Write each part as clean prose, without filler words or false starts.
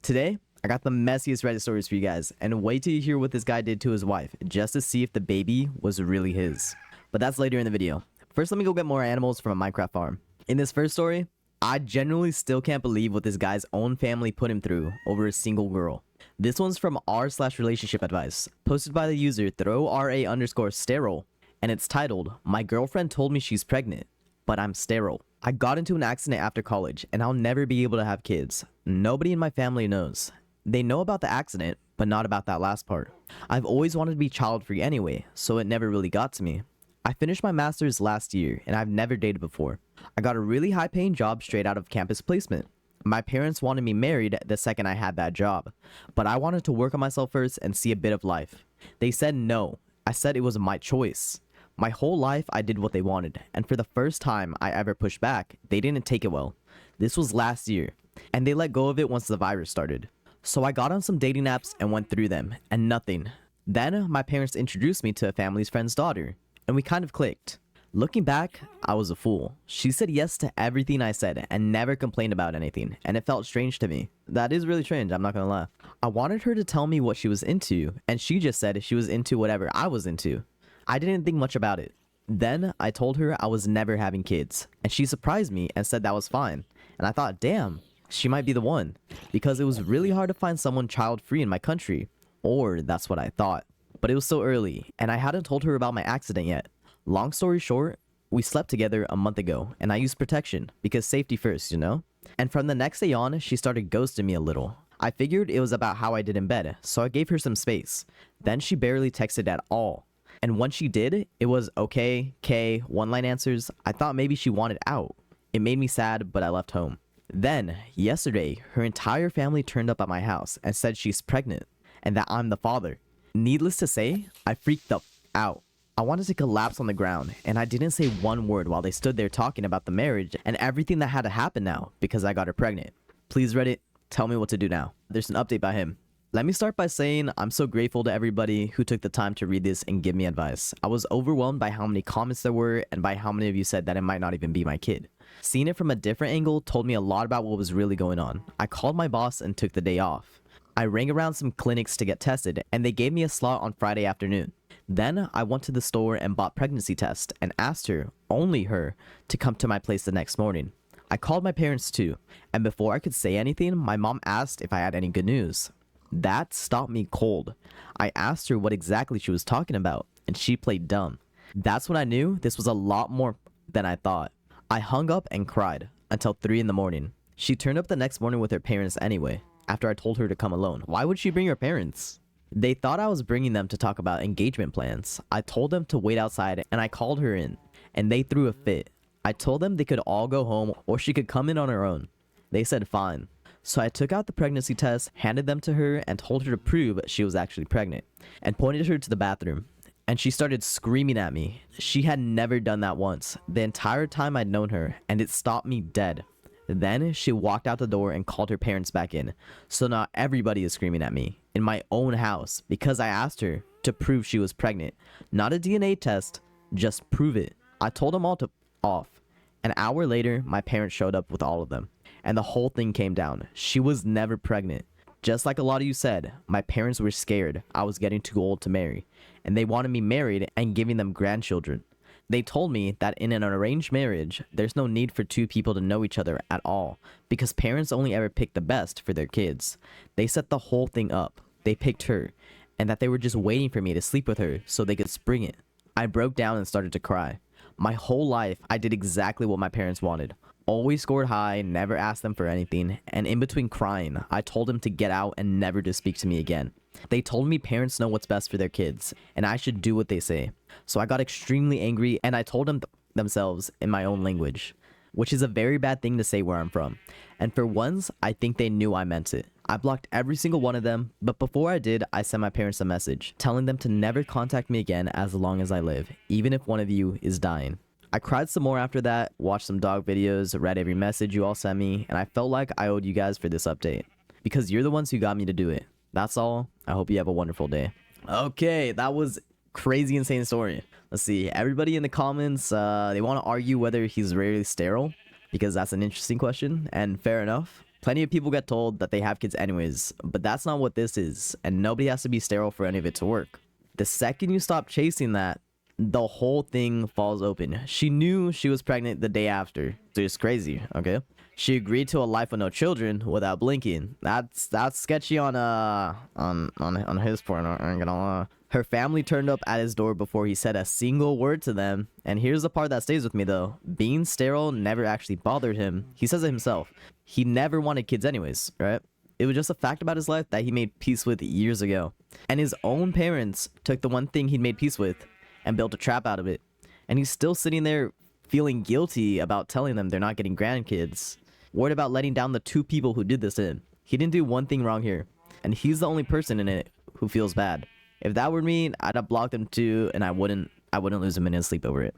Today, I got the messiest Reddit stories for you guys, and wait till you hear what this guy did to his wife, just to see if the baby was really his. But that's later in the video. First, let me go get more animals from a Minecraft farm. In this first story, I genuinely still can't believe what this guy's own family put him through over a single girl. This one's from r/relationship advice, posted by the user throwra_sterile, and it's titled, "My girlfriend told me she's pregnant, but I'm sterile. I got into an accident after college, and I'll never be able to have kids. Nobody in my family knows. They know about the accident, but not about that last part. I've always wanted to be child-free anyway, so it never really got to me. I finished my master's last year, and I've never dated before. I got a really high-paying job straight out of campus placement. My parents wanted me married the second I had that job, but I wanted to work on myself first and see a bit of life. They said no. I said it was my choice. My whole life, I did what they wanted, and for the first time I ever pushed back, they didn't take it well. This was last year, and they let go of it once the virus started. So I got on some dating apps and went through them, and nothing. Then my parents introduced me to a family's friend's daughter, and we kind of clicked. Looking back, I was a fool. She said yes to everything I said and never complained about anything, and it felt strange to me. That is really strange, I'm not gonna lie. I wanted her to tell me what she was into, and she just said she was into whatever I was into. I didn't think much about it. Then I told her I was never having kids, and she surprised me and said that was fine. And I thought, damn, she might be the one, because it was really hard to find someone child-free in my country, or that's what I thought. But it was so early, and I hadn't told her about my accident yet. Long story short, we slept together a month ago, and I used protection, because safety first, you know? And from the next day on, she started ghosting me a little. I figured it was about how I did in bed, so I gave her some space. Then she barely texted at all. And when she did, it was okay, K, one-line answers. I thought maybe she wanted out. It made me sad, but I left home. Then, yesterday, her entire family turned up at my house and said she's pregnant, and that I'm the father. Needless to say, I freaked the out. I wanted to collapse on the ground, and I didn't say one word while they stood there talking about the marriage and everything that had to happen now because I got her pregnant. Please Reddit, tell me what to do now. There's an update by him. Let me start by saying I'm so grateful to everybody who took the time to read this and give me advice. I was overwhelmed by how many comments there were and by how many of you said that it might not even be my kid. Seeing it from a different angle told me a lot about what was really going on. I called my boss and took the day off. I rang around some clinics to get tested, and they gave me a slot on Friday afternoon. Then I went to the store and bought pregnancy tests and asked her, only her, to come to my place the next morning. I called my parents too, and before I could say anything, my mom asked if I had any good news. That stopped me cold. I asked her what exactly she was talking about, and she played dumb. That's when I knew this was a lot more than I thought. I hung up and cried until 3 in the morning. She turned up the next morning with her parents anyway, after I told her to come alone. Why would she bring her parents? They thought I was bringing them to talk about engagement plans. I told them to wait outside, and I called her in, and they threw a fit. I told them they could all go home or she could come in on her own. They said fine. So I took out the pregnancy test, handed them to her, and told her to prove she was actually pregnant, and pointed her to the bathroom. And she started screaming at me. She had never done that once, the entire time I'd known her, and it stopped me dead. Then she walked out the door and called her parents back in. So now everybody is screaming at me, in my own house, because I asked her to prove she was pregnant. Not a DNA test, just prove it. I told them all to off. An hour later, my parents showed up with all of them. And the whole thing came down. She was never pregnant. Just like a lot of you said, my parents were scared I was getting too old to marry, and they wanted me married and giving them grandchildren. They told me that in an arranged marriage, there's no need for two people to know each other at all, because parents only ever pick the best for their kids. They set the whole thing up. They picked her, and that they were just waiting for me to sleep with her so they could spring it. I broke down and started to cry. My whole life, I did exactly what my parents wanted. Always scored high, never asked them for anything, and in between crying, I told them to get out and never to speak to me again. They told me parents know what's best for their kids, and I should do what they say. So I got extremely angry, and I told them themselves in my own language, which is a very bad thing to say where I'm from. And for once, I think they knew I meant it. I blocked every single one of them, but before I did, I sent my parents a message, telling them to never contact me again as long as I live, even if one of you is dying. I cried some more after that, watched some dog videos, read every message you all sent me, and I felt like I owed you guys for this update, because you're the ones who got me to do it. That's all. I hope you have a wonderful day. Okay, that was crazy insane story. Let's see, everybody in the comments, they want to argue whether he's rarely sterile, because that's an interesting question, and fair enough. Plenty of people get told that they have kids anyways, but that's not what this is, and nobody has to be sterile for any of it to work. The second you stop chasing that, the whole thing falls open. She knew she was pregnant the day after. So it's crazy, okay? She agreed to a life with no children without blinking. That's sketchy on his part. I ain't gonna lie. Her family turned up at his door before he said a single word to them. And here's the part that stays with me though. Being sterile never actually bothered him. He says it himself. He never wanted kids anyways, right? It was just a fact about his life that he made peace with years ago. And his own parents took the one thing he'd made peace with and built a trap out of it. And he's still sitting there feeling guilty about telling them they're not getting grandkids. Worried about letting down the two people who did this to him. He didn't do one thing wrong here. And he's the only person in it who feels bad. If that were me, I'd have blocked him too, and I wouldn't lose a minute of sleep over it.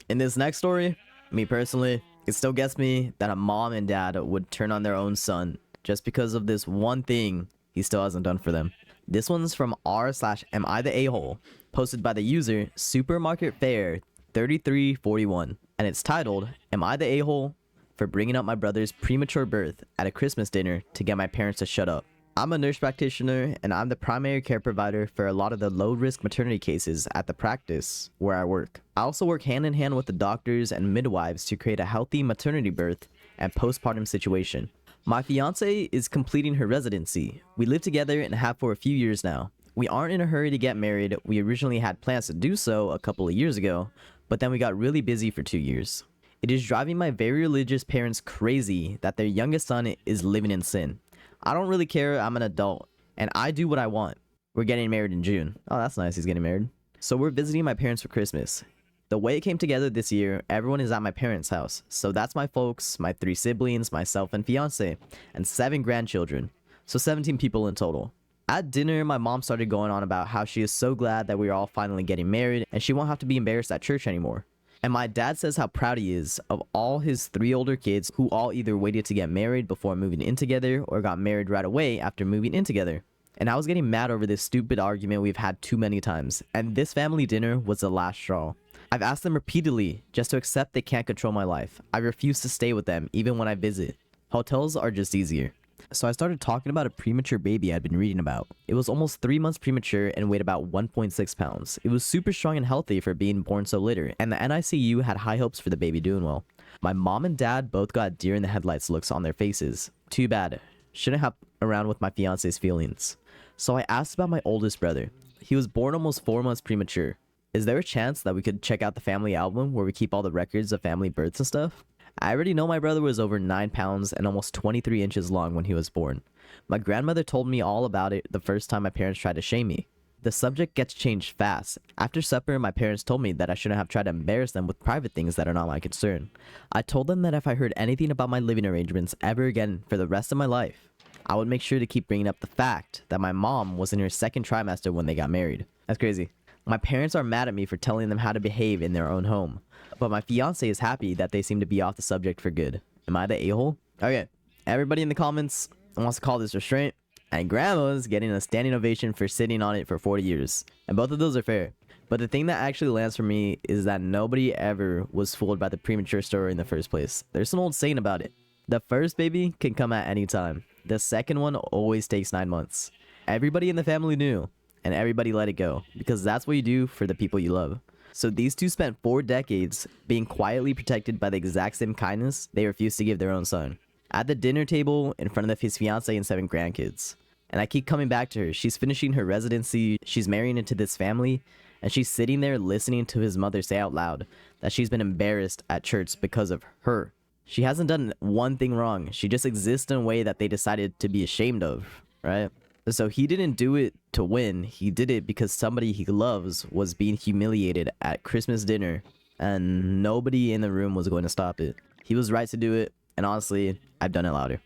In this next story, me personally, it still gets me that a mom and dad would turn on their own son just because of this one thing he still hasn't done for them. This one's from r/am I the a-hole, posted by the user Supermarket Fair 3341, and it's titled, "Am I the a-hole for bringing up my brother's premature birth at a Christmas dinner to get my parents to shut up? I'm a nurse practitioner and I'm the primary care provider for a lot of the low-risk maternity cases at the practice where I work. I also work hand in hand with the doctors and midwives to create a healthy maternity birth and postpartum situation. My fiance is completing her residency. We live together and have for a few years now. We aren't in a hurry to get married. We originally had plans to do so a couple of years ago, but then we got really busy for 2 years. It is driving my very religious parents crazy that their youngest son is living in sin. I don't really care, I'm an adult, and I do what I want. We're getting married in June." Oh, that's nice, he's getting married. "So we're visiting my parents for Christmas. The way it came together this year, everyone is at my parents' house. So that's my folks, my 3 siblings, myself and fiance, and 7 grandchildren. So 17 people in total. At dinner, my mom started going on about how she is so glad that we are all finally getting married and she won't have to be embarrassed at church anymore. And my dad says how proud he is of all his 3 older kids who all either waited to get married before moving in together or got married right away after moving in together. And I was getting mad over this stupid argument we've had too many times, and this family dinner was the last straw. I've asked them repeatedly just to accept they can't control my life. I refuse to stay with them even when I visit. Hotels are just easier. So I started talking about a premature baby I'd been reading about. It was almost 3 months premature and weighed about 1.6 pounds. It was super strong and healthy for being born so later, and the NICU had high hopes for the baby doing well. My mom and dad both got deer in the headlights looks on their faces. Too bad. Shouldn't have around with my fiance's feelings. So I asked about my oldest brother. He was born almost 4 months premature. Is there a chance that we could check out the family album where we keep all the records of family births and stuff? I already know my brother was over 9 pounds and almost 23 inches long when he was born. My grandmother told me all about it the first time my parents tried to shame me. The subject gets changed fast. After supper, my parents told me that I shouldn't have tried to embarrass them with private things that are not my concern. I told them that if I heard anything about my living arrangements ever again for the rest of my life, I would make sure to keep bringing up the fact that my mom was in her 2nd trimester when they got married. That's crazy. My parents are mad at me for telling them how to behave in their own home, but my fiance is happy that they seem to be off the subject for good. Am I the a-hole? Okay, everybody in the comments wants to call this restraint, and grandma's getting a standing ovation for sitting on it for 40 years. And both of those are fair. But the thing that actually lands for me is that nobody ever was fooled by the premature story in the first place. There's an old saying about it. The first baby can come at any time. The second one always takes 9 months. Everybody in the family knew, and everybody let it go, because that's what you do for the people you love. So these two spent 4 decades being quietly protected by the exact same kindness they refused to give their own son. At the dinner table in front of his fiance and 7 grandkids. And I keep coming back to her. She's finishing her residency, she's marrying into this family, and she's sitting there listening to his mother say out loud that she's been embarrassed at church because of her. She hasn't done one thing wrong. She just exists in a way that they decided to be ashamed of, right? So he didn't do it to win. He did it because somebody he loves was being humiliated at Christmas dinner, and nobody in the room was going to stop it. He was right to do it, and honestly, I've done it louder.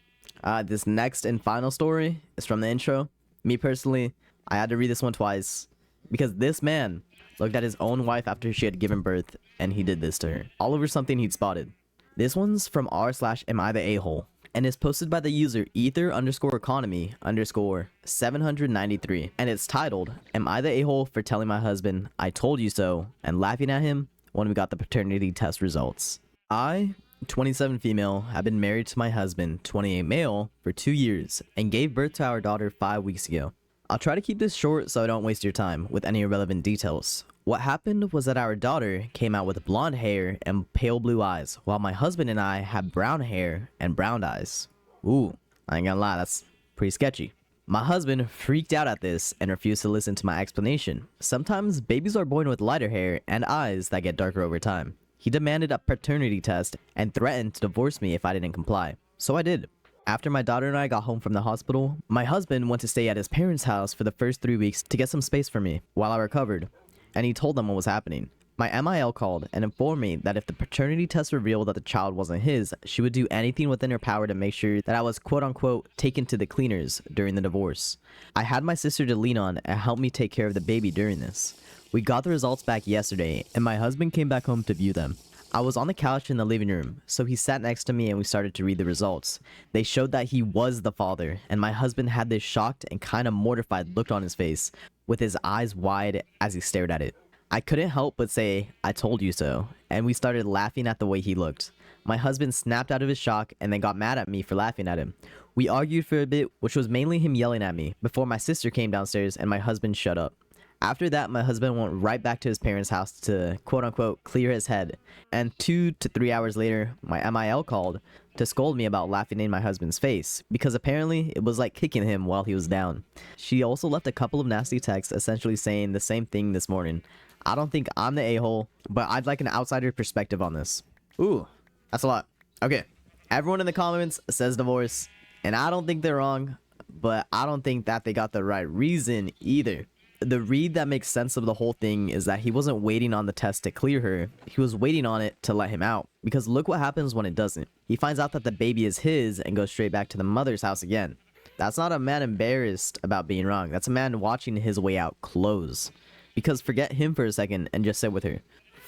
This next and final story is from the intro. Me personally, I had to read this one twice because this man looked at his own wife after she had given birth, and he did this to her, all over something he'd spotted. This one's from r/am I the a-hole, and is posted by the user ether_economy_793, and it's titled, "Am I the a-hole for telling my husband I told you so and laughing at him when we got the paternity test results?" I 27 female, have been married to my husband, 28 male, for 2 years, and gave birth to our daughter 5 weeks ago. I'll try to keep this short so I don't waste your time with any irrelevant details. What happened was that our daughter came out with blonde hair and pale blue eyes, while my husband and I had brown hair and brown eyes. Ooh, I ain't gonna lie, that's pretty sketchy. My husband freaked out at this and refused to listen to my explanation. Sometimes babies are born with lighter hair and eyes that get darker over time. He demanded a paternity test and threatened to divorce me if I didn't comply. So I did. After my daughter and I got home from the hospital, my husband went to stay at his parents' house for the first 3 weeks to get some space for me while I recovered, and he told them what was happening. My MIL called and informed me that if the paternity test revealed that the child wasn't his, she would do anything within her power to make sure that I was quote-unquote taken to the cleaners during the divorce. I had my sister to lean on and help me take care of the baby during this. We got the results back yesterday, and my husband came back home to view them. I was on the couch in the living room, so he sat next to me and we started to read the results. They showed that he was the father, and my husband had this shocked and kind of mortified look on his face, with his eyes wide as he stared at it. I couldn't help but say, "I told you so," and we started laughing at the way he looked. My husband snapped out of his shock and then got mad at me for laughing at him. We argued for a bit, which was mainly him yelling at me, before my sister came downstairs and my husband shut up. After that, my husband went right back to his parents' house to quote-unquote clear his head, and 2 to 3 hours later, my MIL called to scold me about laughing in my husband's face, because apparently it was like kicking him while he was down. She also left a couple of nasty texts essentially saying the same thing this morning. I don't think I'm the a-hole, but I'd like an outsider perspective on this. Ooh, that's a lot. Okay, everyone in the comments says divorce, and I don't think they're wrong, but I don't think that they got the right reason either. The read that makes sense of the whole thing is that he wasn't waiting on the test to clear her, he was waiting on it to let him out. Because look what happens when it doesn't. He finds out that the baby is his and goes straight back to the mother's house again. That's not a man embarrassed about being wrong, that's a man watching his way out close. Because forget him for a second and just sit with her.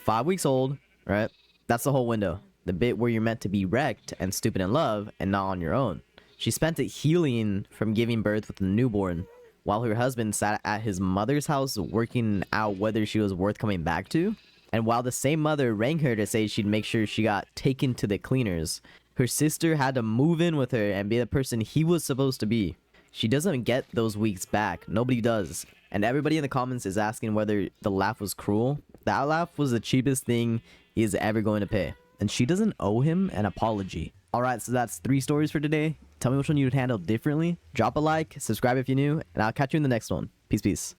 5 weeks old, right? That's the whole window. The bit where you're meant to be wrecked and stupid in love and not on your own. She spent it healing from giving birth with a newborn, while her husband sat at his mother's house working out whether she was worth coming back to. And while the same mother rang her to say she'd make sure she got taken to the cleaners, her sister had to move in with her and be the person he was supposed to be. She doesn't get those weeks back. Nobody does. And everybody in the comments is asking whether the laugh was cruel. That laugh was the cheapest thing he is ever going to pay. And she doesn't owe him an apology. Alright, so that's 3 stories for today. Tell me which one you would handle differently. Drop a like, subscribe if you're new, and I'll catch you in the next one. Peace, peace.